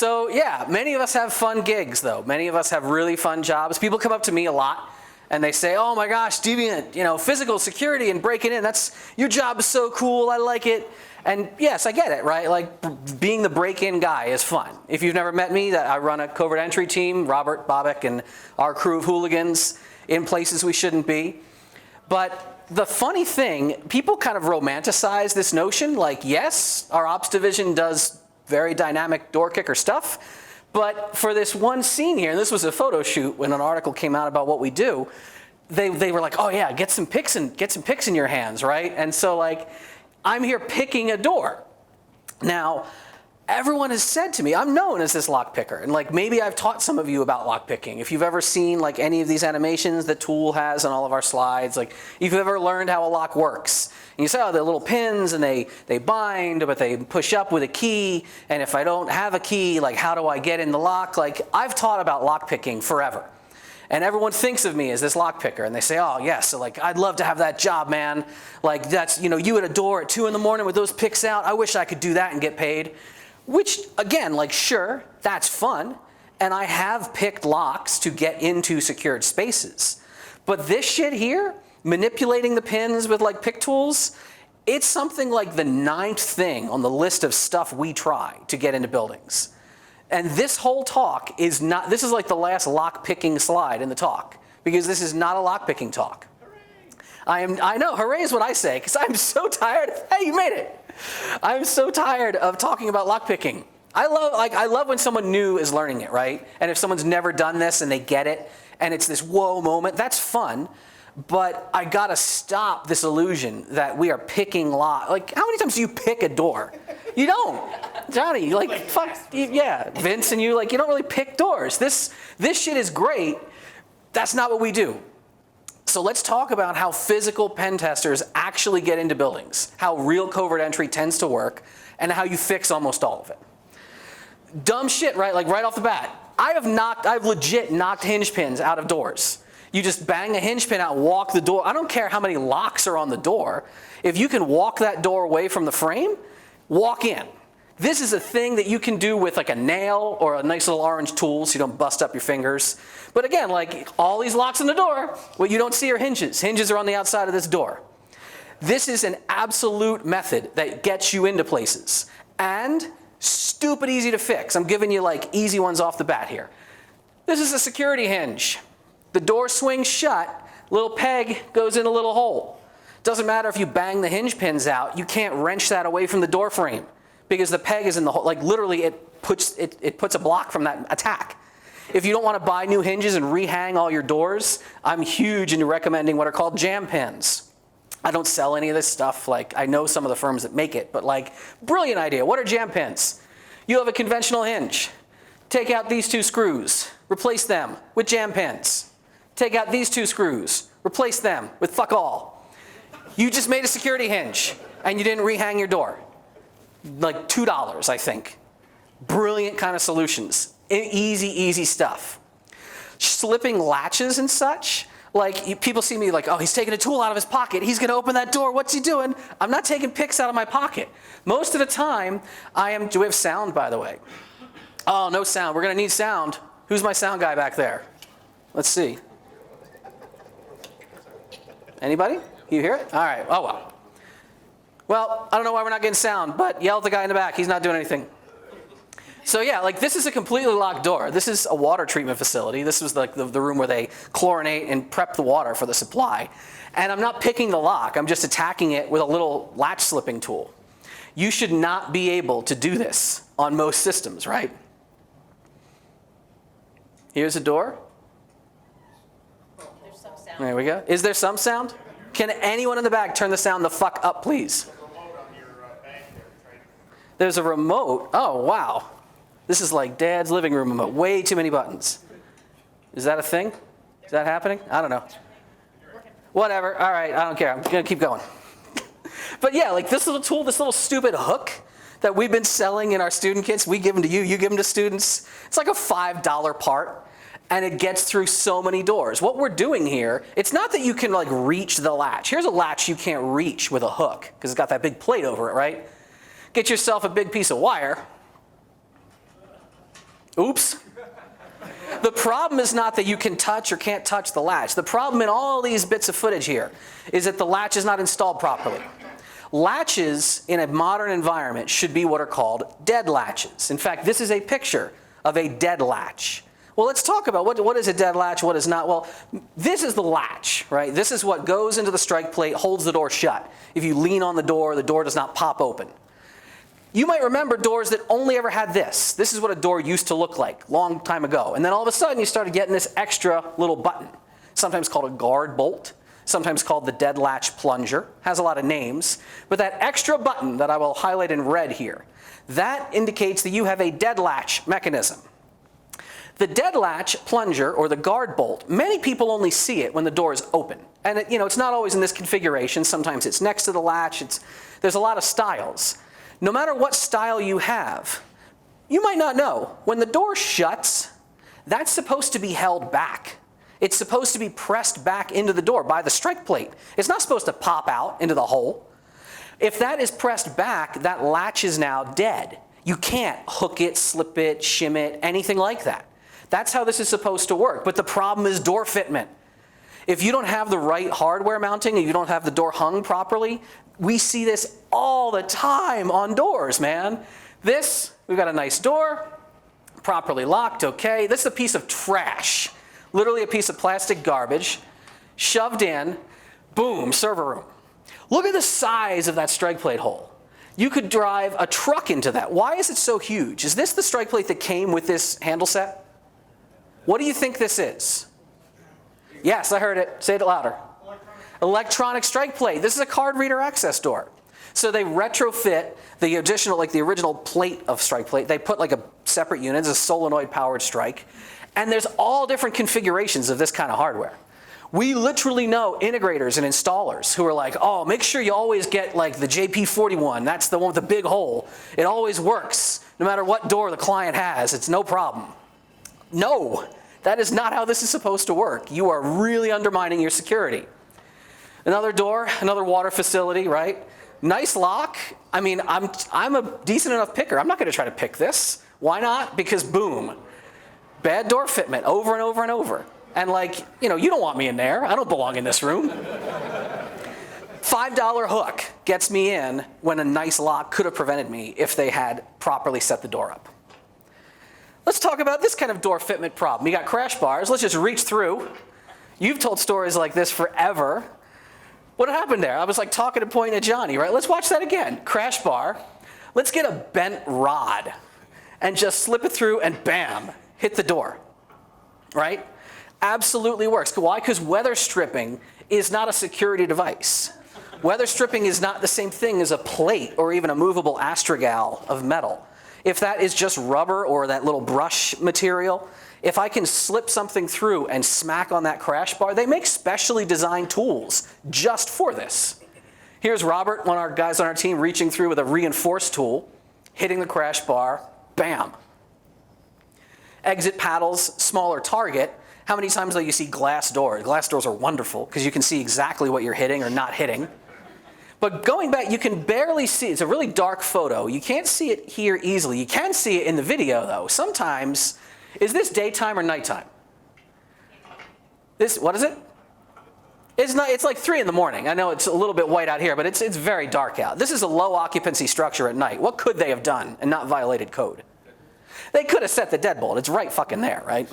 So yeah, many of us have fun gigs though. Many of us have really fun jobs. People come up to me a lot and they say, oh my gosh, deviant, you know, physical security and breaking in, your job is so cool, I like it. And yes, I get it, right? Like being the break-in guy is fun. If you've never met me, I run a covert entry team, Robert, Bobek, and our crew of hooligans in places we shouldn't be. But the funny thing, people kind of romanticize this notion, like yes, our ops division does very dynamic door kicker stuff, but for this one scene here, and this was a photo shoot when an article came out about what we do, they were like, oh yeah, get some picks in your hands, right? And so like, I'm here picking a door. Now, everyone has said to me, I'm known as this lock picker, and like maybe I've taught some of you about lock picking. If you've ever seen like any of these animations that Tool has on all of our slides, like if you've ever learned how a lock works, and you say, oh, they're little pins and they bind, but they push up with a key, and if I don't have a key, like how do I get in the lock? Like I've taught about lock picking forever. And everyone thinks of me as this lock picker, and they say, oh yes, so like I'd love to have that job, man. Like that's, you know, you at a door at 2 in the morning with those picks out, I wish I could do that and get paid. Which again, like sure, that's fun. And I have picked locks to get into secured spaces. But this shit here, manipulating the pins with like pick tools, it's something like the 9th thing on the list of stuff we try to get into buildings. And this whole talk is not, this is like the last lock picking slide in the talk, because this is not a lock picking talk. I know, hooray is what I say, because I'm so tired, hey, you made it. I'm so tired of talking about lock picking. I love when someone new is learning it, right? And if someone's never done this and they get it, and it's this whoa moment, that's fun. But I gotta stop this illusion that we are picking lock. Like, how many times do you pick a door? You don't. Johnny, like fuck, yeah. Vince and you, like, you don't really pick doors. This shit is great. That's not what we do. So let's talk about how physical pen testers actually get into buildings, how real covert entry tends to work, and how you fix almost all of it. Dumb shit, right? Like right off the bat. I've legit knocked hinge pins out of doors. You just bang a hinge pin out, walk the door. I don't care how many locks are on the door. If you can walk that door away from the frame, walk in. This is a thing that you can do with like a nail or a nice little orange tool so you don't bust up your fingers. But again, like all these locks on the door, what you don't see are hinges. Hinges are on the outside of this door. This is an absolute method that gets you into places. And stupid easy to fix. I'm giving you like easy ones off the bat here. This is a security hinge. The door swings shut, little peg goes in a little hole. Doesn't matter if you bang the hinge pins out, you can't wrench that away from the door frame because the peg is in the hole. Like literally it puts a block from that attack. If you don't want to buy new hinges and rehang all your doors, I'm huge into recommending what are called jam pins. I don't sell any of this stuff. Like I know some of the firms that make it, but like brilliant idea. What are jam pins? You have a conventional hinge. Take out these 2 screws, replace them with jam pins. Take out these 2 screws, replace them with fuck all. You just made a security hinge and you didn't rehang your door. Like $2, I think. Brilliant kind of solutions. Easy stuff. Slipping latches and such. Like people see me like, oh, he's taking a tool out of his pocket. He's gonna open that door. What's he doing? I'm not taking picks out of my pocket. Most of the time, do we have sound, by the way? Oh, no sound. We're gonna need sound. Who's my sound guy back there? Let's see. Anybody? You hear it? All right. Oh, well. Well, I don't know why we're not getting sound, but yell at the guy in the back. He's not doing anything. So yeah, like this is a completely locked door. This is a water treatment facility. This was like the room where they chlorinate and prep the water for the supply. And I'm not picking the lock. I'm just attacking it with a little latch slipping tool. You should not be able to do this on most systems, right? Here's a door. There's some sound. There we go. Is there some sound? Can anyone in the back turn the sound the fuck up, please? There's a remote. Oh, wow. This is like Dad's living room remote. Way too many buttons. Is that a thing? Is that happening? I don't know. Whatever. All right. I don't care. I'm going to keep going. But yeah, like this little tool, this little stupid hook that we've been selling in our student kits, we give them to you, you give them to students. It's like a $5 part, and it gets through so many doors. What we're doing here, it's not that you can like reach the latch. Here's a latch you can't reach with a hook, because it's got that big plate over it, right? Get yourself a big piece of wire. Oops. The problem is not that you can touch or can't touch the latch. The problem in all these bits of footage here is that the latch is not installed properly. Latches in a modern environment should be what are called dead latches. In fact, this is a picture of a dead latch. Well, let's talk about what is a dead latch, what is not. Well, this is the latch, right? This is what goes into the strike plate, holds the door shut. If you lean on the door does not pop open. You might remember doors that only ever had this. This is what a door used to look like long time ago. And then all of a sudden you started getting this extra little button, sometimes called a guard bolt, sometimes called the dead latch plunger, has a lot of names. But that extra button that I will highlight in red here, that indicates that you have a dead latch mechanism. The dead latch plunger, or the guard bolt, many people only see it when the door is open. And it's not always in this configuration. Sometimes it's next to the latch. There's a lot of styles. No matter what style you have, you might not know, when the door shuts, that's supposed to be held back. It's supposed to be pressed back into the door by the strike plate. It's not supposed to pop out into the hole. If that is pressed back, that latch is now dead. You can't hook it, slip it, shim it, anything like that. That's how this is supposed to work. But the problem is door fitment. If you don't have the right hardware mounting and you don't have the door hung properly, we see this all the time on doors, man. We've got a nice door, properly locked, okay. This is a piece of trash, literally a piece of plastic garbage, shoved in, boom, server room. Look at the size of that strike plate hole. You could drive a truck into that. Why is it so huge? Is this the strike plate that came with this handle set? What do you think this is? Yes, I heard it. Say it louder. Electronic strike plate. This is a card reader access door. So they retrofit the original plate of strike plate. They put like a separate unit, it's a solenoid powered strike. And there's all different configurations of this kind of hardware. We literally know integrators and installers who are like, oh, make sure you always get like the JP41. That's the one with the big hole. It always works. No matter what door the client has, it's no problem. No, that is not how this is supposed to work. You are really undermining your security. Another door, another water facility, right? Nice lock. I mean, I'm a decent enough picker. I'm not going to try to pick this. Why not? Because boom, bad door fitment over and over and over. And you don't want me in there. I don't belong in this room. $5 hook gets me in when a nice lock could have prevented me if they had properly set the door up. Let's talk about this kind of door fitment problem. You got crash bars. Let's just reach through. You've told stories like this forever. What happened there? I was talking and pointing at Johnny, right? Let's watch that again. Crash bar. Let's get a bent rod and just slip it through and bam, hit the door, right? Absolutely works. Why? Because weather stripping is not a security device. Weather stripping is not the same thing as a plate or even a movable astragal of metal. If that is just rubber or that little brush material, if I can slip something through and smack on that crash bar, they make specially designed tools just for this. Here's Robert, one of our guys on our team, reaching through with a reinforced tool, hitting the crash bar, bam. Exit paddles, smaller target. How many times do you see glass doors? Glass doors are wonderful because you can see exactly what you're hitting or not hitting. But going back, you can barely see. It's a really dark photo. You can't see it here easily. You can see it in the video, though. Sometimes, is this daytime or nighttime? What is it? It's not. It's like 3 in the morning. I know it's a little bit white out here, but it's very dark out. This is a low occupancy structure at night. What could they have done and not violated code? They could have set the deadbolt. It's right fucking there, right?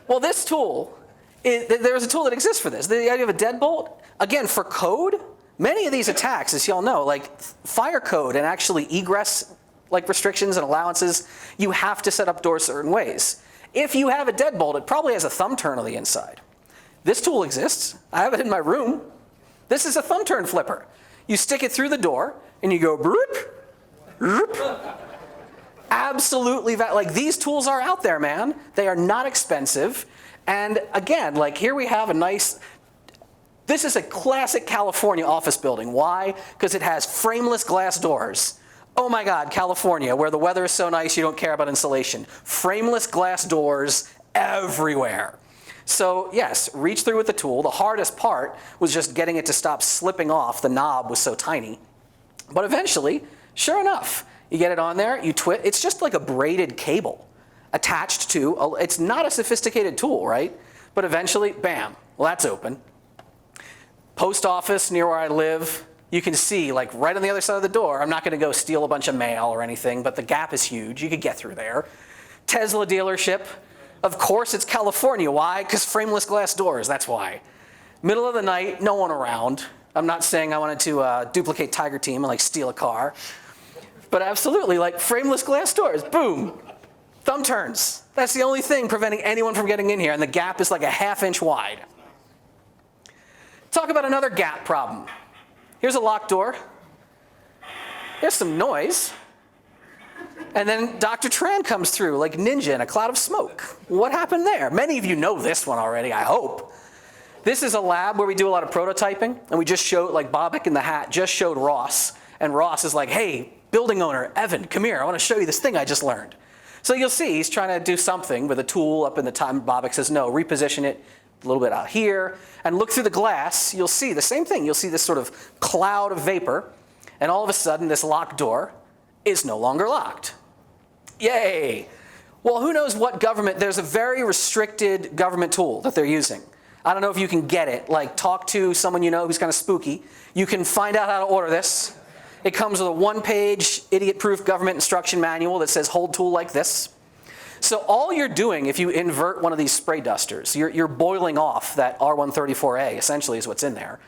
Well, this tool, there's a tool that exists for this. The idea of a deadbolt, again, for code. Many of these attacks, as y'all know, fire code and actually egress restrictions and allowances, you have to set up doors certain ways. If you have a deadbolt, it probably has a thumb turn on the inside. This tool exists. I have it in my room. This is a thumb turn flipper. You stick it through the door and you go broop, broop. Absolutely, these tools are out there, man. They are not expensive. And again, here we have a nice. This is a classic California office building. Why? Because it has frameless glass doors. Oh my God, California, where the weather is so nice you don't care about insulation. Frameless glass doors everywhere. So yes, reach through with the tool. The hardest part was just getting it to stop slipping off. The knob was so tiny. But eventually, sure enough, you get it on there, you twist. It's just like a braided cable. attached to, it's not a sophisticated tool, right? But eventually, bam, well, that's open. Post office near where I live, you can see, like right on the other side of the door, I'm not going to go steal a bunch of mail or anything, but the gap is huge. You could get through there. Tesla dealership, of course it's California. Why? Because frameless glass doors, that's why. Middle of the night, no one around. I'm not saying I wanted to duplicate Tiger Team and like steal a car, but absolutely, like frameless glass doors, boom, thumb turns. That's the only thing preventing anyone from getting in here, and the gap is like a ½ inch wide. Talk about another gap problem. Here's a locked door. There's some noise. And then Dr. Tran comes through like ninja in a cloud of smoke. What happened there? Many of you know this one already, I hope. This is a lab where we do a lot of prototyping, and we just showed, like Bobbick in the hat just showed Ross, and Ross is like, hey, building owner, Evan, come here, I want to show you this thing I just learned. So you'll see he's trying to do something with a tool up in the top. Bobbick says, no, reposition it a little bit out here, and look through the glass, you'll see the same thing. You'll see this sort of cloud of vapor, and all of a sudden this locked door is no longer locked. Yay! Well, who knows what government, there's a very restricted government tool that they're using. I don't know if you can get it, like talk to someone you know who's kind of spooky. You can find out how to order this. It comes with a one-page, idiot-proof government instruction manual that says hold tool like this. So all you're doing if you invert one of these spray dusters, you're boiling off that R134A, essentially is what's in there,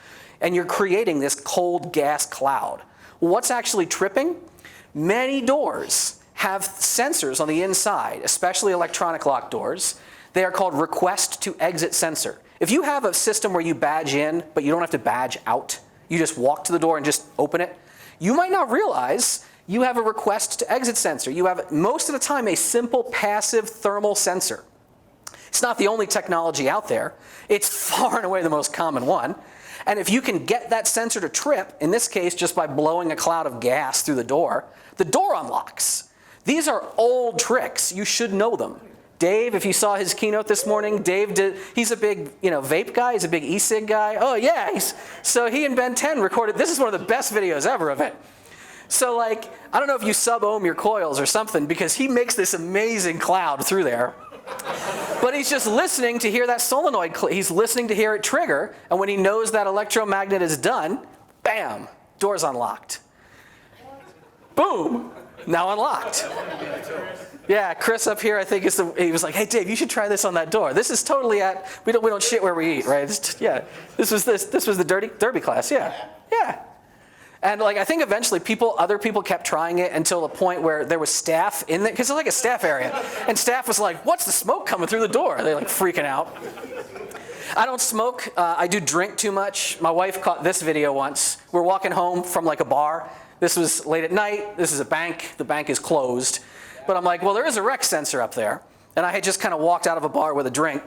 and you're creating this cold gas cloud. What's actually tripping? Many doors have sensors on the inside, especially electronic lock doors. They are called request to exit sensor. If you have a system where you badge in, but you don't have to badge out, you just walk to the door and just open it, you might not realize you have a request to exit sensor. You have, most of the time, a simple passive thermal sensor. It's not the only technology out there. It's far and away the most common one. And if you can get that sensor to trip, in this case, just by blowing a cloud of gas through the door unlocks. These are old tricks. You should know them. Dave, if you saw his keynote this morning, he's a big vape guy. He's a big e-cig guy. Oh, yeah. So he and Ben 10 recorded. This is one of the best videos ever of it. So like, I don't know if you sub-ohm your coils or something, because he makes this amazing cloud through there. But he's just listening to hear that solenoid, he's listening to hear it trigger, and when he knows that electromagnet is done, bam, door's unlocked. Boom, now unlocked. Yeah, Chris up here, I think he was like, hey Dave, you should try this on that door. This is totally we don't shit where we eat, right? This was the derby class, yeah. And like, I think eventually other people kept trying it until the point where there was staff in there, because it's like a staff area. And staff was like, what's the smoke coming through the door? They're like freaking out. I don't smoke, I do drink too much. My wife caught this video once. We're walking home from like a bar. This was late at night, this is a bank, the bank is closed. But I'm like, well, there is a rec sensor up there. And I had just kind of walked out of a bar with a drink.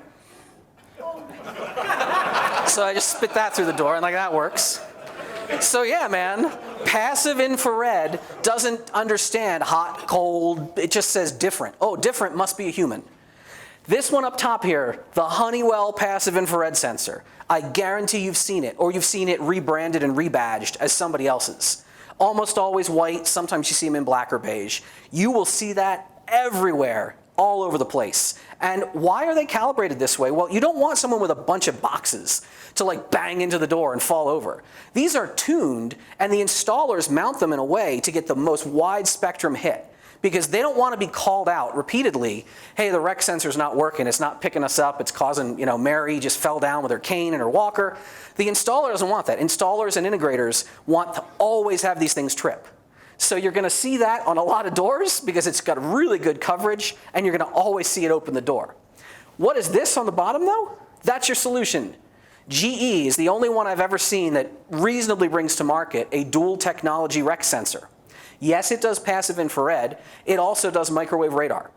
So I just spit that through the door, and like, that works. So yeah, man, passive infrared doesn't understand hot, cold, it just says different. Oh, different must be a human. This one up top here, the Honeywell passive infrared sensor, I guarantee you've seen it, or you've seen it rebranded and rebadged as somebody else's. Almost always white, sometimes you see them in black or beige. You will see that everywhere, all over the place. And why are they calibrated this way? Well, you don't want someone with a bunch of boxes to like bang into the door and fall over. These are tuned, and the installers mount them in a way to get the most wide spectrum hit, because they don't want to be called out repeatedly, hey, the rec sensor's not working, it's not picking us up, it's causing, Mary just fell down with her cane and her walker. The installer doesn't want that. Installers and integrators want to always have these things trip. So you're going to see that on a lot of doors because it's got really good coverage, and you're going to always see it open the door. What is this on the bottom though? That's your solution. GE is the only one I've ever seen that reasonably brings to market a dual technology rec sensor. Yes, it does passive infrared. It also does microwave radar.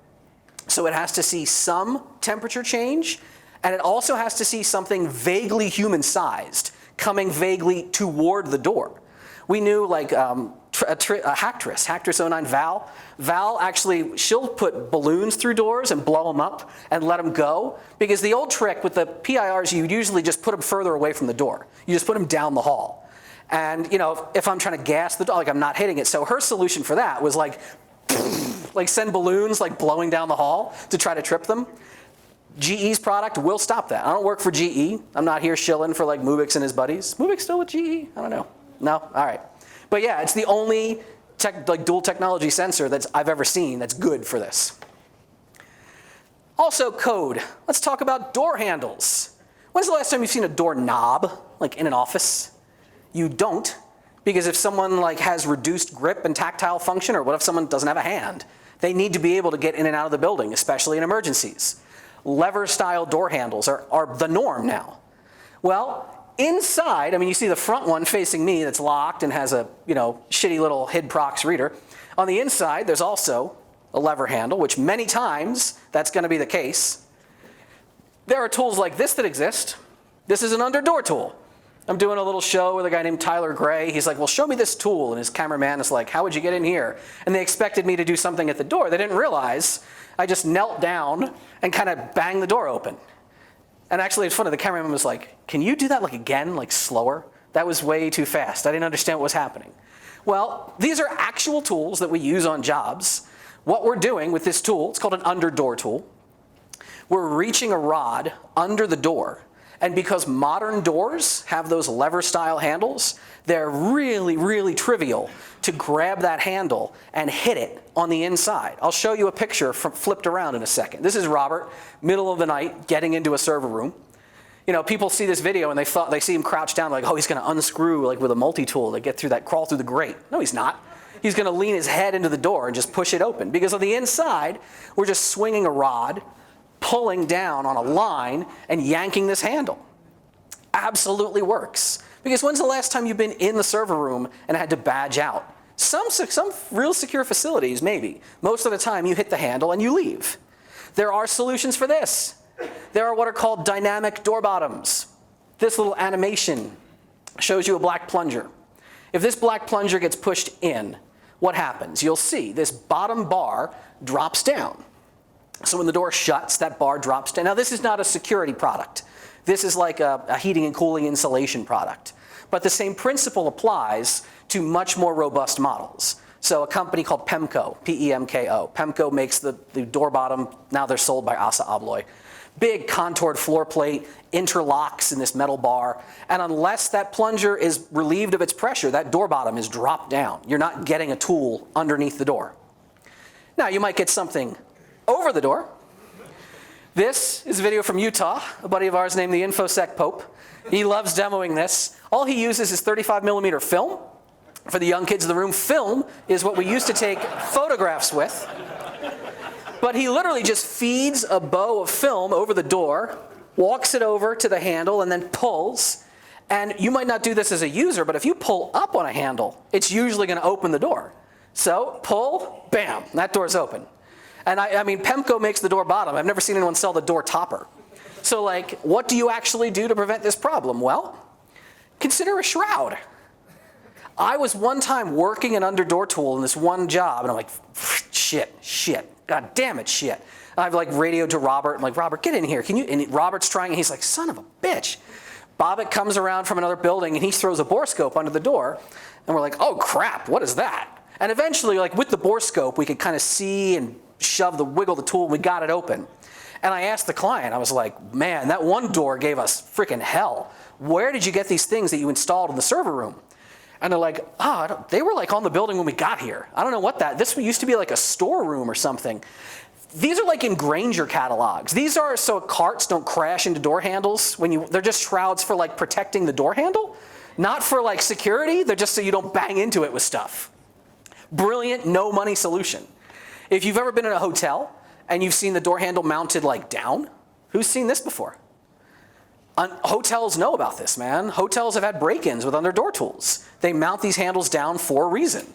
So it has to see some temperature change, and it also has to see something vaguely human-sized coming vaguely toward the door. We knew like Hactress 09 Val. Val actually, she'll put balloons through doors and blow them up and let them go, because the old trick with the PIRs, you usually just put them further away from the door. You just put them down the hall. And if I'm trying to gas the door, like I'm not hitting it. So her solution for that was like, like send balloons like blowing down the hall to try to trip them. GE's product will stop that. I don't work for GE. I'm not here shilling for like Mubix and his buddies. Mubix still with GE? I don't know. No? All right. But yeah, it's the only dual technology sensor that I've ever seen that's good for this. Also code. Let's talk about door handles. When's the last time you've seen a door knob, like in an office? You don't, because if someone like has reduced grip and tactile function, or what if someone doesn't have a hand? They need to be able to get in and out of the building, especially in emergencies. Lever-style door handles are the norm now. Well, inside, I mean, you see the front one facing me that's locked and has a, shitty little HID-prox reader. On the inside, there's also a lever handle, which many times that's going to be the case. There are tools like this that exist. This is an under-door tool. I'm doing a little show with a guy named Tyler Gray. He's like, well, show me this tool. And his cameraman is like, how would you get in here? And they expected me to do something at the door. They didn't realize I just knelt down and kind of banged the door open. And actually, it's funny. The cameraman was like, can you do that like again, like slower? That was way too fast. I didn't understand what was happening. Well, these are actual tools that we use on jobs. What we're doing with this tool, it's called an under-door tool. We're reaching a rod under the door. And because modern doors have those lever-style handles, they're really, really trivial to grab that handle and hit it on the inside. I'll show you a picture flipped around in a second. This is Robert, middle of the night, getting into a server room. People see this video and they see him crouched down like, oh, he's going to unscrew like with a multi-tool to get through that, crawl through the grate. No, he's not. He's going to lean his head into the door and just push it open. Because on the inside, we're just swinging a rod, pulling down on a line and yanking this handle. Absolutely works. Because when's the last time you've been in the server room and had to badge out? Some real secure facilities, maybe. Most of the time you hit the handle and you leave. There are solutions for this. There are what are called dynamic door bottoms. This little animation shows you a black plunger. If this black plunger gets pushed in, what happens? You'll see this bottom bar drops down. So when the door shuts, that bar drops down. Now, this is not a security product. This is like a heating and cooling insulation product. But the same principle applies to much more robust models. So a company called Pemco, P-E-M-K-O. Pemco makes the door bottom. Now they're sold by Assa Abloy. Big contoured floor plate, interlocks in this metal bar. And unless that plunger is relieved of its pressure, that door bottom is dropped down. You're not getting a tool underneath the door. Now, you might get something over the door. This is a video from Utah, a buddy of ours named the InfoSec Pope. He loves demoing this. All he uses is 35mm film. For the young kids in the room, film is what we used to take photographs with. But he literally just feeds a bow of film over the door, walks it over to the handle, and then pulls. And you might not do this as a user, but if you pull up on a handle, it's usually going to open the door. So pull, bam, that door's open. And I mean, Pemco makes the door bottom. I've never seen anyone sell the door topper. So like, what do you actually do to prevent this problem? Well, consider a shroud. I was one time working an under-door tool in this one job, and I'm like, shit, god damn it, shit. And I've like radioed to Robert, I'm like, Robert, get in here, can you? And Robert's trying, and he's like, son of a bitch. Bobbitt comes around from another building, and he throws a borescope under the door, and we're like, oh crap, what is that? And eventually, like with the borescope, we could kind of see and wiggle the tool, and we got it open. And I asked the client, I was like, man, that one door gave us freaking hell. Where did you get these things that you installed in the server room? And they're like, they were like on the building when we got here. I don't know what this used to be like a storeroom or something. These are like in Grainger catalogs. These are so carts don't crash into door handles. They're just shrouds for like protecting the door handle, not for like security. They're just so you don't bang into it with stuff. Brilliant, no money solution. If you've ever been in a hotel and you've seen the door handle mounted like down, who's seen this before? Hotels know about this, man. Hotels have had break-ins with under-door tools. They mount these handles down for a reason.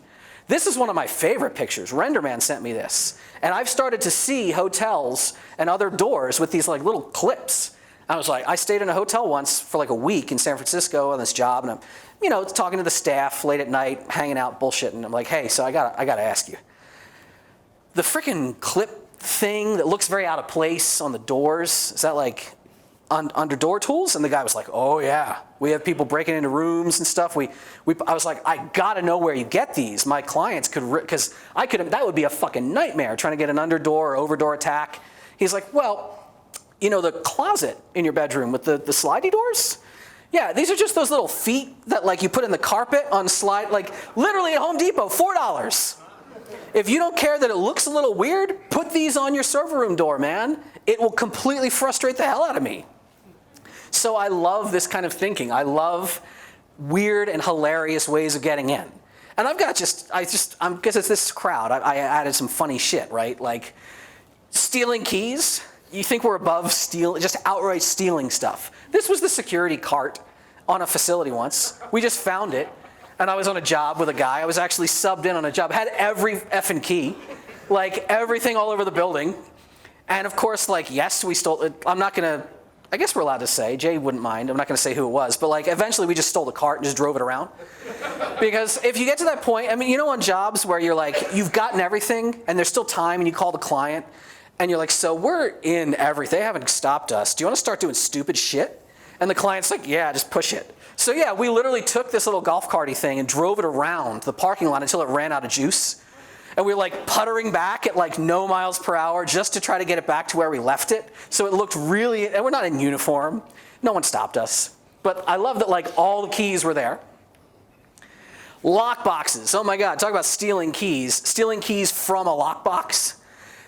This is one of my favorite pictures. RenderMan sent me this. And I've started to see hotels and other doors with these like little clips. I was like, I stayed in a hotel once for like a week in San Francisco on this job, and I'm, talking to the staff late at night, hanging out, bullshitting. I'm like, hey, so I gotta ask you. The freaking clip thing that looks very out of place on the doors, is that like under door tools? And the guy was like, oh yeah, we have people breaking into rooms and stuff. I was like, I gotta know where you get these. My clients because that would be a fucking nightmare trying to get an under door or over door attack. He's like, well, you know the closet in your bedroom with the slidey doors? Yeah, these are just those little feet that like you put in the carpet on slide, like literally at Home Depot, $4. If you don't care that it looks a little weird, put these on your server room door, man. It will completely frustrate the hell out of me. So I love this kind of thinking. I love weird and hilarious ways of getting in. And I've got because it's this crowd, I added some funny shit, right? Like stealing keys. You think we're above just outright stealing stuff. This was the security cart on a facility once. We just found it. And I was on a job with a guy. I was actually subbed in on a job. Had every effing key, like everything all over the building. And of course, like, yes, we stole it. I guess we're allowed to say, Jay wouldn't mind. I'm not gonna say who it was, but like eventually we just stole the cart and just drove it around. Because if you get to that point, I mean, you know, on jobs where you're like, you've gotten everything and there's still time and you call the client and you're like, so we're in everything. They haven't stopped us. Do you wanna start doing stupid shit? And the client's like, yeah, just push it. So yeah, we literally took this little golf carty thing and drove it around the parking lot until it ran out of juice. And we were like puttering back at like no miles per hour just to try to get it back to where we left it. So it looked really, and we're not in uniform. No one stopped us. But I love that like all the keys were there. Lock boxes, oh my God, talk about stealing keys. Stealing keys from a lockbox.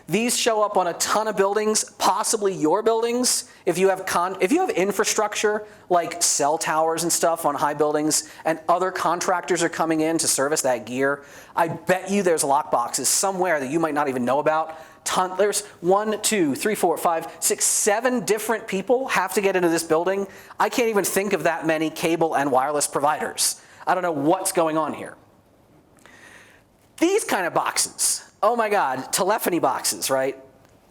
These show up on a ton of buildings, possibly your buildings. If you have infrastructure like cell towers and stuff on high buildings and other contractors are coming in to service that gear, I bet you there's lock boxes somewhere that you might not even know about. There's 1, 2, 3, 4, 5, 6, 7 different people have to get into this building. I can't even think of that many cable and wireless providers. I don't know what's going on here. These kind of boxes. Oh my God, telephony boxes, right?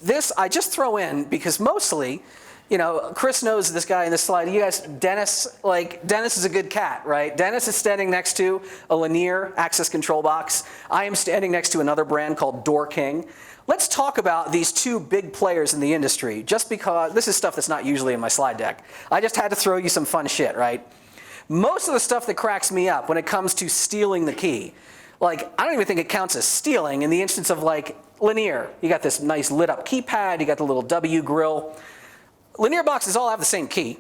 This I just throw in because mostly, you know, Chris knows this guy in this slide. You guys, Dennis is a good cat, right? Dennis is standing next to a linear access control box. I am standing next to another brand called Door King. Let's talk about these two big players in the industry, just because this is stuff that's not usually in my slide deck. I just had to throw you some fun shit, right? Most of the stuff that cracks me up when it comes to stealing the key, like, I don't even think it counts as stealing in the instance of like linear. You got this nice lit up keypad, you got the little W grill. Linear boxes all have the same key.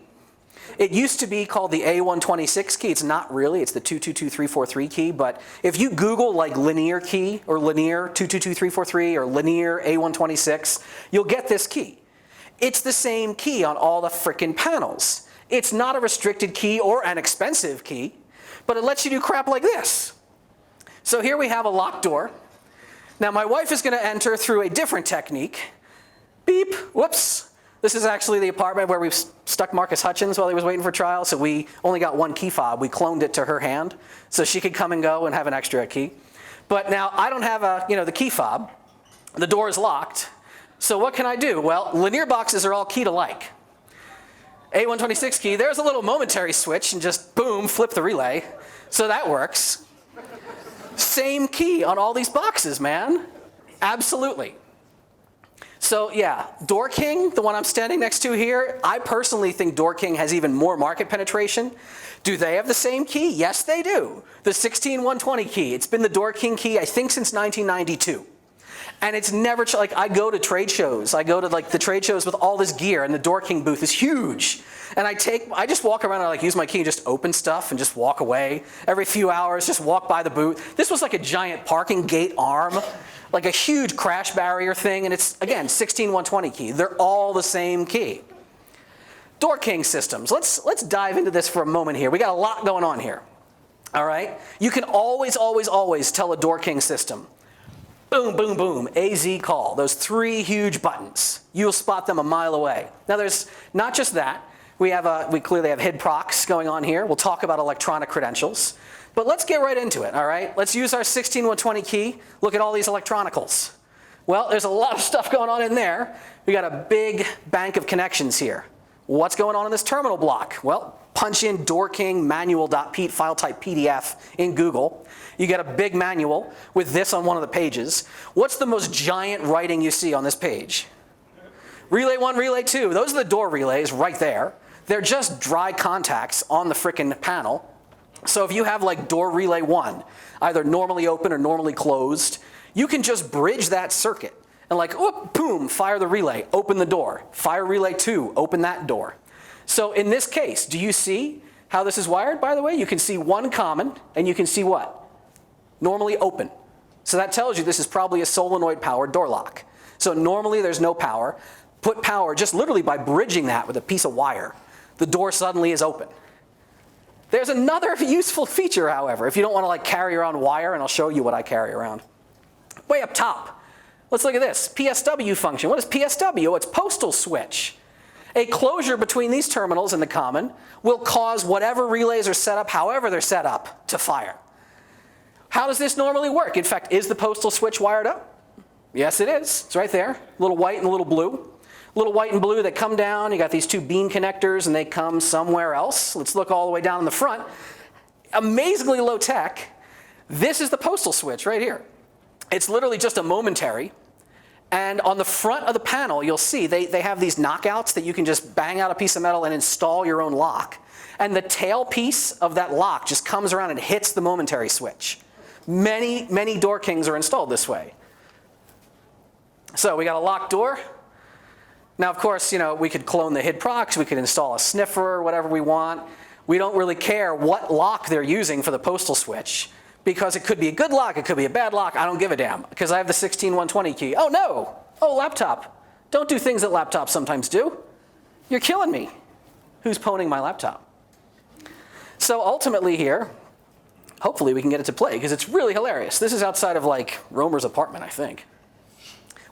It used to be called the A126 key. It's not really, it's the 222343 key, but if you Google like linear key or linear 222343 or linear A126, you'll get this key. It's the same key on all the frickin' panels. It's not a restricted key or an expensive key, but it lets you do crap like this. So here we have a locked door. Now my wife is gonna enter through a different technique. Beep, whoops. This is actually the apartment where we've stuck Marcus Hutchins while he was waiting for trial, so we only got one key fob. We cloned it to her hand, so she could come and go and have an extra key. But now I don't have the key fob. The door is locked. So what can I do? Well, linear boxes are all keyed alike. A126 key, there's a little momentary switch and just boom, flip the relay. So that works. Same key on all these boxes, man. Absolutely. So yeah, Door King, the one I'm standing next to here, I personally think Door King has even more market penetration. Do they have the same key? Yes, they do. The 16120 key. It's been the Door King key, I think, since 1992. And it's never, like, I go to trade shows. I go to like the trade shows with all this gear, and the Door King booth is huge. And I just walk around and I like use my key and just open stuff and just walk away. Every few hours, just walk by the booth. This was like a giant parking gate arm, like a huge crash barrier thing. And it's, again, 16120 key. They're all the same key. Door King systems. Let's dive into this for a moment here. We got a lot going on here. All right? You can always, always, always tell a Door King system. Boom, boom, boom, AZ call. Those 3 huge buttons. You'll spot them a mile away. Now there's not just that. We clearly have HID procs going on here. We'll talk about electronic credentials. But let's get right into it, all right? Let's use our 16120 key. Look at all these electronicals. Well, there's a lot of stuff going on in there. We got a big bank of connections here. What's going on in this terminal block? Well, punch in Door King manual.pete file type PDF in Google. You get a big manual with this on one of the pages. What's the most giant writing you see on this page? Relay 1, relay 2, those are the door relays right there. They're just dry contacts on the frickin' panel. So if you have like door relay 1, either normally open or normally closed, you can just bridge that circuit and like, whoop, boom, fire the relay, open the door. Fire relay 2, open that door. So in this case, do you see how this is wired, by the way? You can see one common, and you can see what? Normally open. So that tells you this is probably a solenoid-powered door lock. So normally there's no power. Put power just literally by bridging that with a piece of wire. The door suddenly is open. There's another useful feature, however, if you don't want to like carry around wire, and I'll show you what I carry around. Way up top, let's look at this, PSW function. What is PSW? Oh, it's Postal Switch. A closure between these terminals in the common will cause whatever relays are set up, however they're set up, to fire. How does this normally work? In fact, is the Postal Switch wired up? Yes, it is. It's right there, a little white and a little blue. Little white and blue that come down, you got these two bean connectors and they come somewhere else. Let's look all the way down in the front. Amazingly low tech. This is the Postal Switch right here. It's literally just a momentary. And on the front of the panel, you'll see they have these knockouts that you can just bang out a piece of metal and install your own lock. And the tail piece of that lock just comes around and hits the momentary switch. Many, many Door Kings are installed this way. So we got a locked door. Now, of course, you know, we could clone the HID procs, we could install a sniffer, whatever we want. We don't really care what lock they're using for the Postal Switch, because it could be a good lock, it could be a bad lock, I don't give a damn, because I have the 16120 key. Oh no, oh laptop. Don't do things that laptops sometimes do. You're killing me. Who's pwning my laptop? So ultimately here, hopefully we can get it to play, because it's really hilarious. This is outside of like Romer's apartment, I think.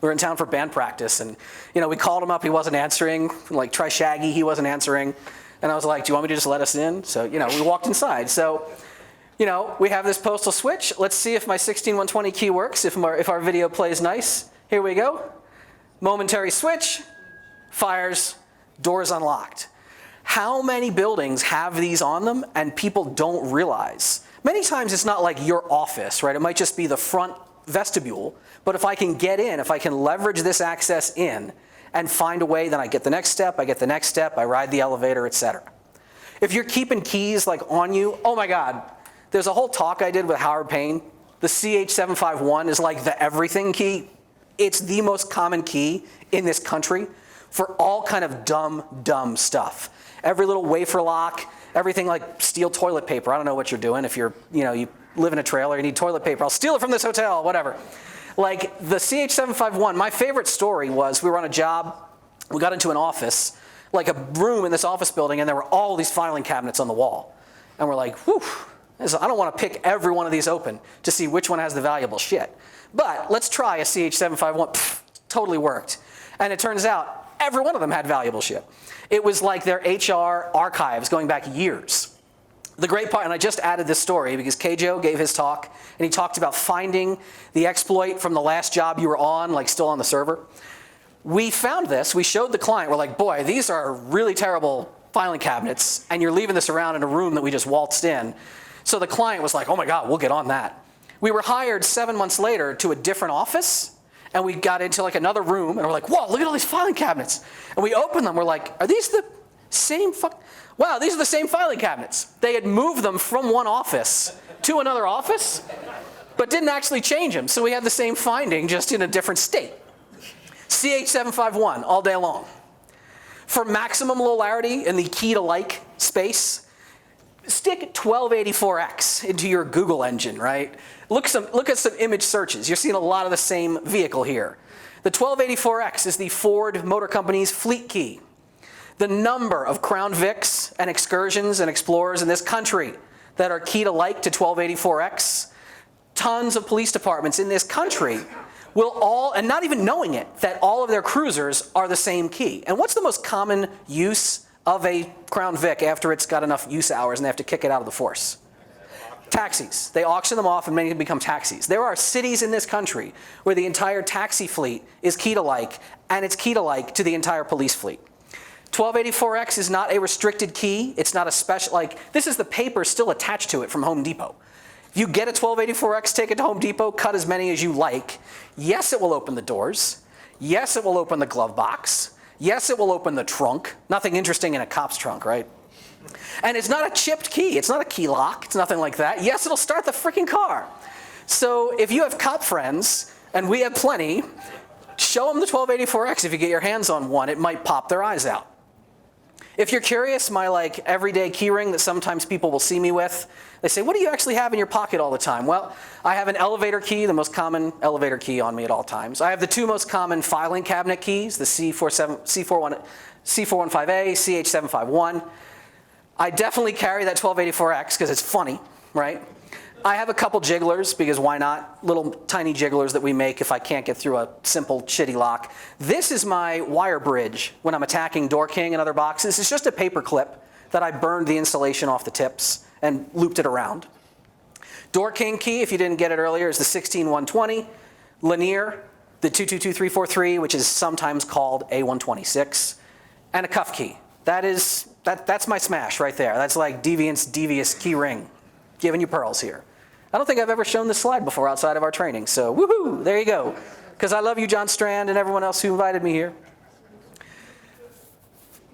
We were in town for band practice, and you know, we called him up, he wasn't answering. Like, try Shaggy, he wasn't answering. And I was like, do you want me to just let us in? So, you know, we walked inside. So, you know, we have this Postal Switch. Let's see if my 16120 key works, if our video plays nice. Here we go. Momentary switch, fires, doors unlocked. How many buildings have these on them and people don't realize? Many times it's not like your office, right? It might just be the front vestibule. But if I can get in, if I can leverage this access in and find a way, then I get the next step, I ride the elevator, etc. If you're keeping keys like on you, oh my God, there's a whole talk I did with Howard Payne. The CH751 is like the everything key. It's the most common key in this country for all kind of dumb stuff. Every little wafer lock, everything like steal toilet paper. I don't know what you're doing. If you're, you know, you live in a trailer, you need toilet paper, I'll steal it from this hotel, whatever. Like the CH751, my favorite story was we were on a job, we got into an office, like a room in this office building, and there were all these filing cabinets on the wall. And we're like, whew, I don't want to pick every one of these open to see which one has the valuable shit. But let's try a CH751, pfft, totally worked. And it turns out every one of them had valuable shit. It was like their HR archives going back years. The great part, and I just added this story because Keijo gave his talk, and he talked about finding the exploit from the last job you were on, like still on the server. We found this, we showed the client, we're like, boy, these are really terrible filing cabinets, and you're leaving this around in a room that we just waltzed in. So the client was like, oh my God, we'll get on that. We were hired 7 months later to a different office, and we got into like another room, and we're like, whoa, look at all these filing cabinets. And we opened them, we're like, are these the same wow, these are the same filing cabinets. They had moved them from one office to another office, but didn't actually change them. So we had the same finding, just in a different state. CH751, all day long. For maximum low-larity in the key-to-like space, stick 1284X into your Google engine, right? Look at some image searches. You're seeing a lot of the same vehicle here. The 1284X is the Ford Motor Company's fleet key. The number of Crown Vics and Excursions and Explorers in this country that are key-to-like to 1284X, tons of police departments in this country will all, and not even knowing it, that all of their cruisers are the same key. And what's the most common use of a Crown Vic after it's got enough use hours and they have to kick it out of the force? Taxis. They auction them off and many become taxis. There are cities in this country where the entire taxi fleet is key-to-like, and it's key-to-like to the entire police fleet. 1284X is not a restricted key. It's not a special, like, this is the paper still attached to it from Home Depot. If you get a 1284X, take it to Home Depot, cut as many as you like. Yes, it will open the doors. Yes, it will open the glove box. Yes, it will open the trunk. Nothing interesting in a cop's trunk, right? And it's not a chipped key. It's not a key lock. It's nothing like that. Yes, it'll start the freaking car. So if you have cop friends, and we have plenty, show them the 1284X. If you get your hands on one, it might pop their eyes out. If you're curious, my everyday key ring that sometimes people will see me with, they say, what do you actually have in your pocket all the time? Well, I have an elevator key, the most common elevator key on me at all times. I have the two most common filing cabinet keys, the C415A, CH751. I definitely carry that 1284X because it's funny, right? I have a couple jigglers, because why not? Little tiny jigglers that we make if I can't get through a simple shitty lock. This is my wire bridge when I'm attacking Door King and other boxes. It's just a paper clip that I burned the insulation off the tips and looped it around. Door King key, if you didn't get it earlier, is the 16120. Linear, the 222343, which is sometimes called A126. And a cuff key. That's my smash right there. That's like Deviant's devious key ring. Giving you pearls here. I don't think I've ever shown this slide before outside of our training, so woohoo, there you go. Because I love you, John Strand, and everyone else who invited me here.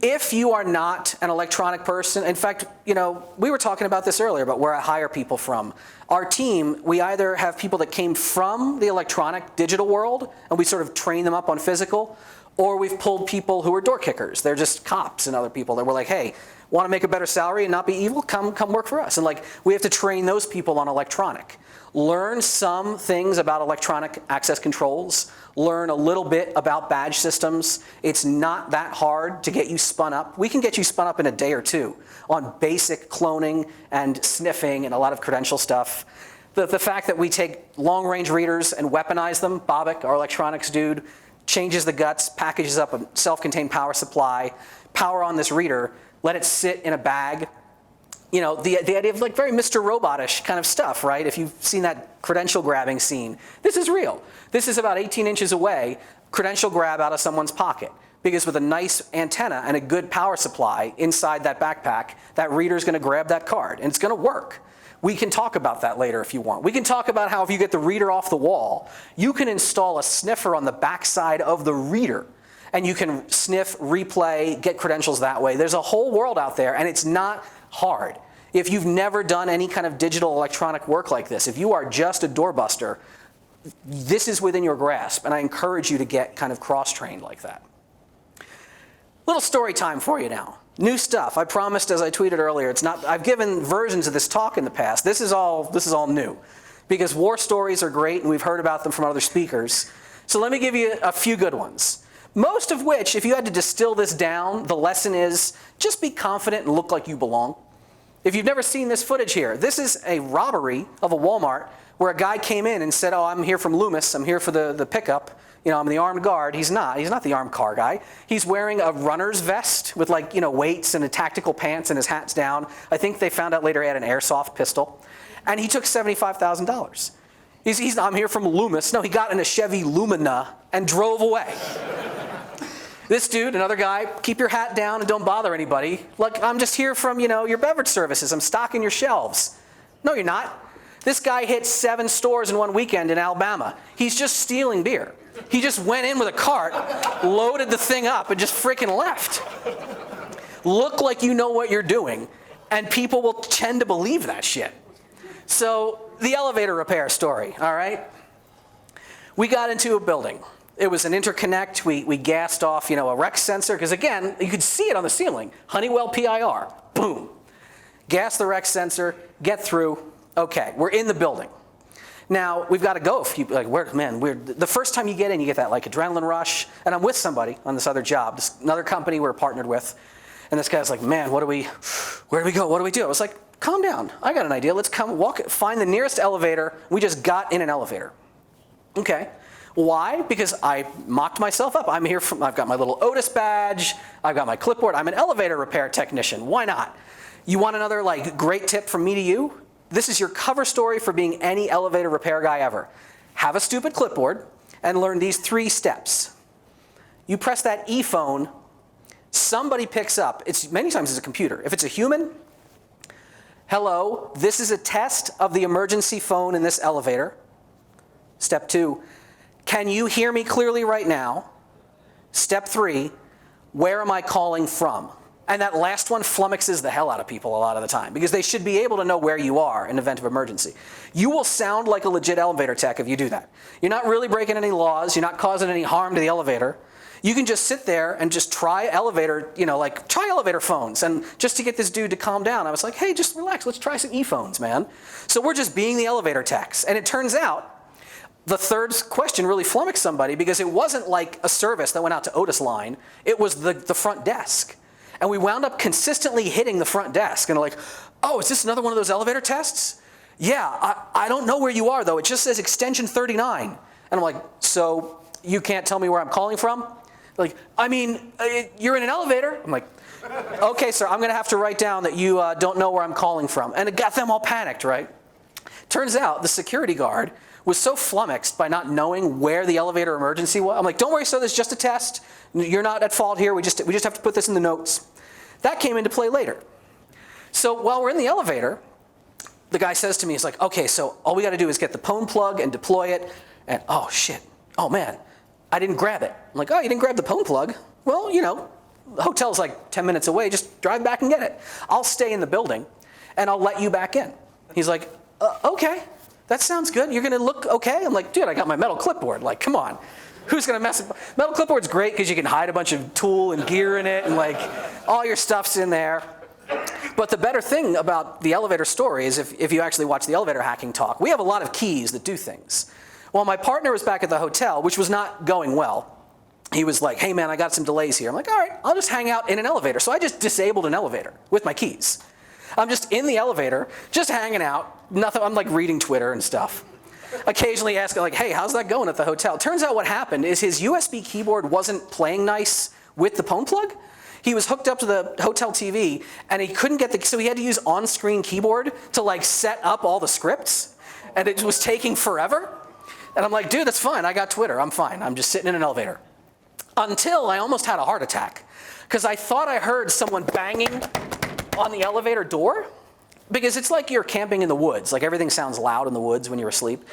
If you are not an electronic person, in fact, we were talking about this earlier, but where I hire people from. Our team, we either have people that came from the electronic digital world, and we sort of train them up on physical, or we've pulled people who are door kickers. They're just cops and other people that were like, hey, want to make a better salary and not be evil? Come work for us. And we have to train those people on electronic. Learn some things about electronic access controls. Learn a little bit about badge systems. It's not that hard to get you spun up. We can get you spun up in a day or two on basic cloning and sniffing and a lot of credential stuff. The fact that we take long-range readers and weaponize them, Bobak, our electronics dude, changes the guts, packages up a self-contained power supply, power on this reader, let it sit in a bag. The idea of very Mr. Robot-ish kind of stuff, right? If you've seen that credential grabbing scene, this is real. This is about 18 inches away, credential grab out of someone's pocket. Because with a nice antenna and a good power supply inside that backpack, that reader's gonna grab that card, and it's gonna work. We can talk about that later if you want. We can talk about how if you get the reader off the wall, you can install a sniffer on the backside of the reader, and you can sniff, replay, get credentials that way. There's a whole world out there, and it's not hard. If you've never done any kind of digital electronic work like this, if you are just a doorbuster, this is within your grasp, and I encourage you to get kind of cross-trained like that. Little story time for you now. New stuff. I promised, as I tweeted earlier, I've given versions of this talk in the past. This is all new, because war stories are great, and we've heard about them from other speakers. So let me give you a few good ones. Most of which, if you had to distill this down, the lesson is just be confident and look like you belong. If you've never seen this footage here, this is a robbery of a Walmart where a guy came in and said, oh, I'm here from Loomis, I'm here for the pickup. I'm the armed guard. He's not the armed car guy. He's wearing a runner's vest with weights and a tactical pants and his hat's down. I think they found out later he had an airsoft pistol. And he took $75,000. I'm here from Loomis. No, he got in a Chevy Lumina and drove away. This dude, another guy, keep your hat down and don't bother anybody. Look, I'm just here from, your beverage services. I'm stocking your shelves. No, you're not. This guy hit 7 stores in one weekend in Alabama. He's just stealing beer. He just went in with a cart, loaded the thing up, and just freaking left. Look like you know what you're doing, and people will tend to believe that shit. So, the elevator repair story, all right? We got into a building. It was an interconnect. We gassed off, a rec sensor, because again, you could see it on the ceiling. Honeywell PIR, boom. Gas the rec sensor, get through. Okay, we're in the building. Now, we've got to go. The first time you get in, you get that adrenaline rush. And I'm with somebody on this other job, another company we're partnered with. And this guy's like, man, where do we go? What do we do? I was like, calm down. I got an idea. Let's find the nearest elevator. We just got in an elevator. Okay. Why? Because I mocked myself up. I've got my little Otis badge. I've got my clipboard. I'm an elevator repair technician. Why not? You want another great tip from me to you? This is your cover story for being any elevator repair guy ever. Have a stupid clipboard and learn these 3 steps. You press that E-phone, somebody picks up. Many times it's a computer. If it's a human, hello, this is a test of the emergency phone in this elevator. Step 2, can you hear me clearly right now? Step 3, where am I calling from? And that last one flummoxes the hell out of people a lot of the time because they should be able to know where you are in event of emergency. You will sound like a legit elevator tech if you do that. You're not really breaking any laws. You're not causing any harm to the elevator. You can just sit there and just try elevator, try elevator phones. And just to get this dude to calm down, I was like, hey, just relax. Let's try some e-phones, man. So we're just being the elevator techs. And it turns out the third question really flummoxed somebody because it wasn't like a service that went out to Otis line. It was the front desk. And we wound up consistently hitting the front desk. And they're like, oh, is this another one of those elevator tests? Yeah, I don't know where you are, though. It just says extension 39. And I'm like, so you can't tell me where I'm calling from? They're like, I mean, you're in an elevator. I'm like, okay, sir, I'm going to have to write down that you don't know where I'm calling from. And it got them all panicked, right? Turns out the security guard was so flummoxed by not knowing where the elevator emergency was. I'm like, don't worry, sir, this is just a test. You're not at fault here. We just have to put this in the notes. That came into play later. So while we're in the elevator, the guy says to me, he's like, okay, so all we got to do is get the phone plug and deploy it. And oh, shit. Oh, man, I didn't grab it. I'm like, oh, you didn't grab the phone plug? Well, the hotel's like 10 minutes away. Just drive back and get it. I'll stay in the building, and I'll let you back in. He's like, okay, that sounds good. You're going to look okay? I'm like, dude, I got my metal clipboard. Like, come on. Who's going to mess with metal clipboard's great because you can hide a bunch of tool and gear in it and like all your stuff's in there. But the better thing about the elevator story is if you actually watch the elevator hacking talk, we have a lot of keys that do things. Well, my partner was back at the hotel, which was not going well. He was like, hey man, I got some delays here. I'm like, all right, I'll just hang out in an elevator. So I just disabled an elevator with my keys. I'm just in the elevator, just hanging out. Nothing. I'm like reading Twitter and stuff. Occasionally asking like, hey, how's that going at the hotel? Turns out what happened is his USB keyboard wasn't playing nice with the phone plug. He was hooked up to the hotel TV and he couldn't get so he had to use on-screen keyboard to like set up all the scripts and it was taking forever. And I'm like, dude, that's fine. I got Twitter. I'm fine. I'm just sitting in an elevator. Until I almost had a heart attack because I thought I heard someone banging on the elevator door. Because it's like you're camping in the woods. Like everything sounds loud in the woods when you're asleep.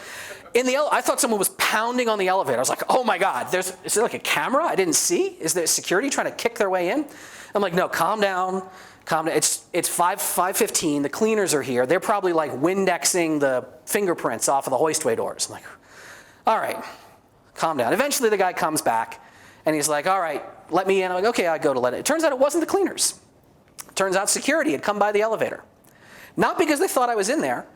I thought someone was pounding on the elevator. I was like, oh my God, is there like a camera I didn't see? Is there security trying to kick their way in? I'm like, no, calm down. Calm down. It's 5:15. The cleaners are here. They're probably like Windexing the fingerprints off of the hoistway doors. I'm like, all right, calm down. Eventually the guy comes back and he's like, all right, let me in. I'm like, okay, I go to let it. It turns out it wasn't the cleaners. It turns out security had come by the elevator. Not because they thought I was in there.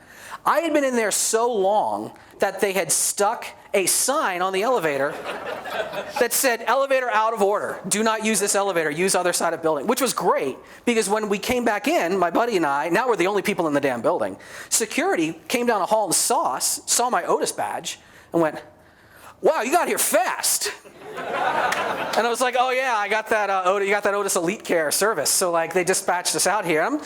I had been in there so long that they had stuck a sign on the elevator that said, elevator out of order. Do not use this elevator. Use other side of building, which was great because when we came back in, my buddy and I, now we're the only people in the damn building, security came down a hall and saw us, saw my Otis badge and went, wow, you got here fast. And I was like, oh yeah, I got that you got that Otis Elite Care service. So like they dispatched us out here. I'm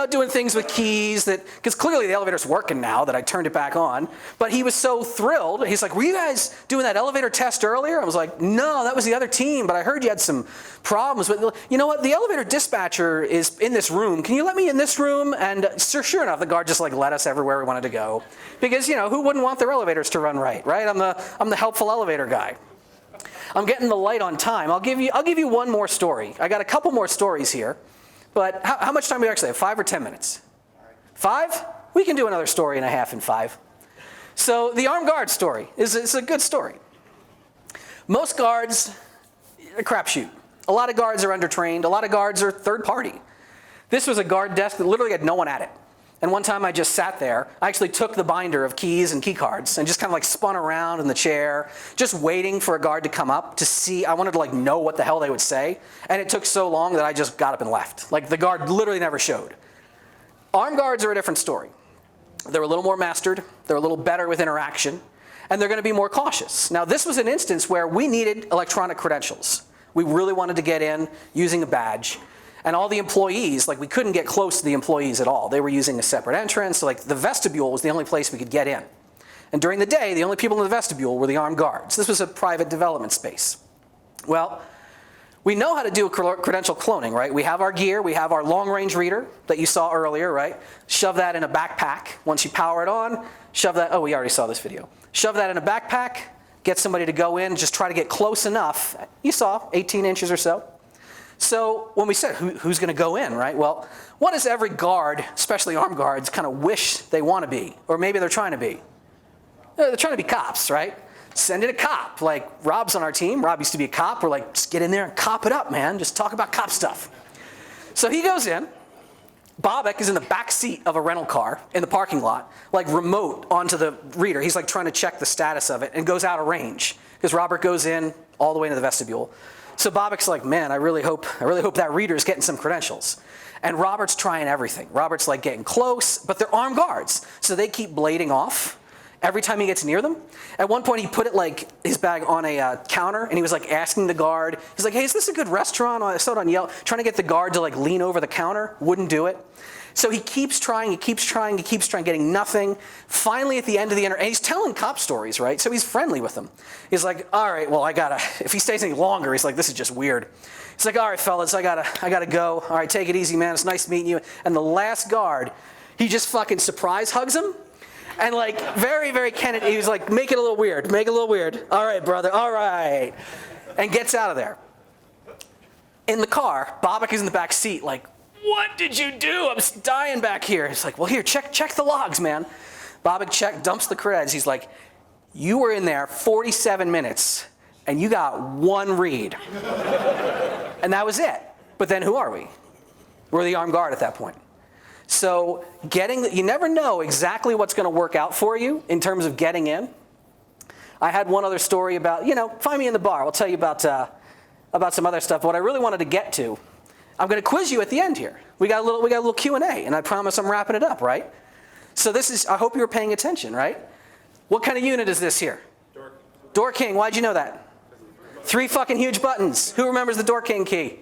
doing things with keys because clearly the elevator's working now that I turned it back on. But he was so thrilled. He's like, were you guys doing that elevator test earlier? I was like, no, that was the other team, but I heard you had some problems. But you know what? The elevator dispatcher is in this room. Can you let me in this room? And sure enough, the guard just like led us everywhere we wanted to go. Because who wouldn't want their elevators to run right? I'm the helpful elevator guy. I'm getting the light on time. I'll give you one more story. I got a couple more stories here, but how much time do we actually have? 5 or 10 minutes? 5? We can do another story and a half in 5. So the armed guard story is a good story. Most guards, a crapshoot. A lot of guards are undertrained. A lot of guards are third party. This was a guard desk that literally had no one at it. And one time I just sat there. I actually took the binder of keys and key cards and just kind of like spun around in the chair, just waiting for a guard to come up to see. I wanted to like know what the hell they would say. And it took so long that I just got up and left. Like the guard literally never showed. Armed guards are a different story. They're a little more mastered. They're a little better with interaction. And they're going to be more cautious. Now this was an instance where we needed electronic credentials. We really wanted to get in using a badge. And all the employees, like we couldn't get close to the employees at all. They were using a separate entrance. So like the vestibule was the only place we could get in. And during the day, the only people in the vestibule were the armed guards. This was a private development space. Well, we know how to do credential cloning, right? We have our gear. We have our long-range reader that you saw earlier, right? Shove that in a backpack. Once you power it on, shove that. Oh, we already saw this video. Shove that in a backpack. Get somebody to go in. Just try to get close enough. You saw 18 inches or so. So when we said who's going to go in, right? Well, what does every guard, especially armed guards, kind of wish they want to be? Or maybe they're trying to be? They're trying to be cops, right? Send in a cop. Like, Rob's on our team. Rob used to be a cop. We're like, just get in there and cop it up, man. Just talk about cop stuff. So he goes in. Bobek is in the back seat of a rental car in the parking lot, like remote onto the reader. He's like trying to check the status of it and goes out of range because Robert goes in all the way into the vestibule. So Bobek's like, man, I really hope that reader's getting some credentials. And Robert's trying everything. Robert's like getting close, but they're armed guards. So they keep blading off every time he gets near them. At one point he put it like his bag on a counter and he was like asking the guard, he's like, hey, is this a good restaurant? I saw it on Yelp, trying to get the guard to like lean over the counter, wouldn't do it. So he keeps trying, getting nothing. Finally at the end of the and he's telling cop stories, right? So he's friendly with them. He's like, all right, well if he stays any longer, he's like, this is just weird. He's like, all right, fellas, I gotta go. All right, take it easy, man, it's nice meeting you. And the last guard, he just fucking surprise hugs him. And like, very, very Kennedy, he was like, make it a little weird. All right, brother, all right. And gets out of there. In the car, Bobek is in the back seat like, what did you do? I'm dying back here. He's like, well, here, check the logs, man. Bobek dumps the creds. He's like, you were in there 47 minutes, and you got one read. And that was it. But then who are we? We're the armed guard at that point. So you never know exactly what's going to work out for you in terms of getting in. I had one other story about, find me in the bar. I'll tell you about some other stuff. What I really wanted to get to, I'm going to quiz you at the end here. We got a little Q&A, and I promise I'm wrapping it up, right? So I hope you were paying attention, right? What kind of unit is this here? Door King. Why'd you know that? 3 fucking huge buttons. Who remembers the Door King key?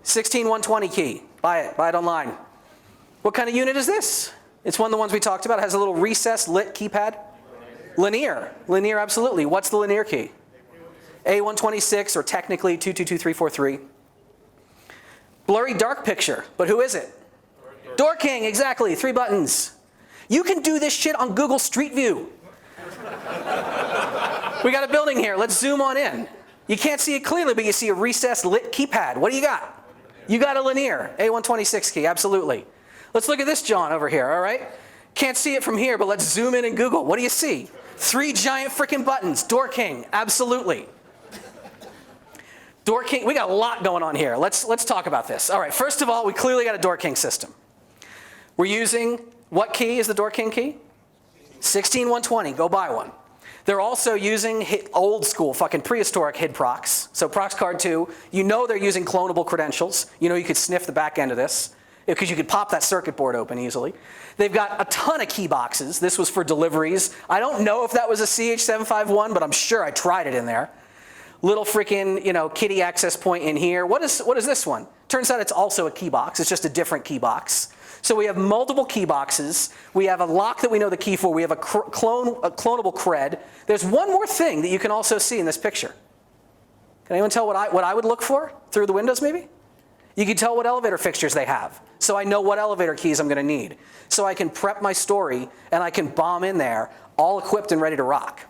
16120 key. Buy it online. What kind of unit is this? It's one of the ones we talked about. It has a little recessed lit keypad. Linear, absolutely. What's the linear key? A126, or technically 222343. Blurry dark picture, but who is it? Door King, exactly, 3 buttons. You can do this shit on Google Street View. We got a building here, let's zoom on in. You can't see it clearly, but you see a recessed lit keypad. What do you got? You got a linear, A126 key, absolutely. Let's look at this John over here, all right? Can't see it from here, but let's zoom in Google. What do you see? 3 giant freaking buttons, Door King, absolutely. Door King, we got a lot going on here. Let's talk about this. All right, first of all, we clearly got a Door King system. We're using, what key is the Door King key? 16120, go buy one. They're also using old school, fucking prehistoric HID procs. So ProxCard 2, they're using clonable credentials. You could sniff the back end of this because you could pop that circuit board open easily. They've got a ton of key boxes. This was for deliveries. I don't know if that was a CH751, but I'm sure I tried it in there. Little freaking, kitty access point in here. What is this one? Turns out it's also a key box. It's just a different key box. So we have multiple key boxes. We have a lock that we know the key for. We have a clonable cred. There's one more thing that you can also see in this picture. Can anyone tell what I would look for through the windows maybe? You can tell what elevator fixtures they have. So I know what elevator keys I'm going to need. So I can prep my story and I can bomb in there all equipped and ready to rock.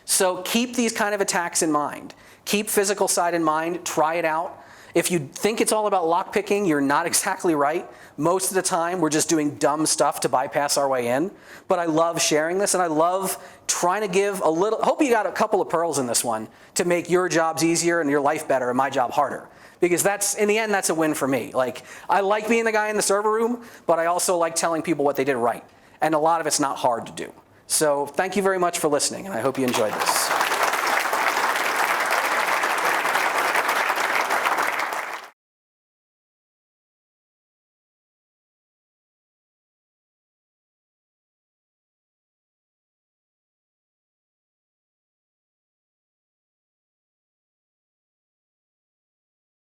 So keep these kind of attacks in mind. Keep physical side in mind. Try it out. If you think it's all about lockpicking, you're not exactly right. Most of the time, we're just doing dumb stuff to bypass our way in. But I love sharing this, and I love trying to give a little, hope you got a couple of pearls in this one to make your jobs easier and your life better and my job harder. Because in the end, that's a win for me. Like, I like being the guy in the server room, but I also like telling people what they did right. And a lot of it's not hard to do. So thank you very much for listening, and I hope you enjoyed this.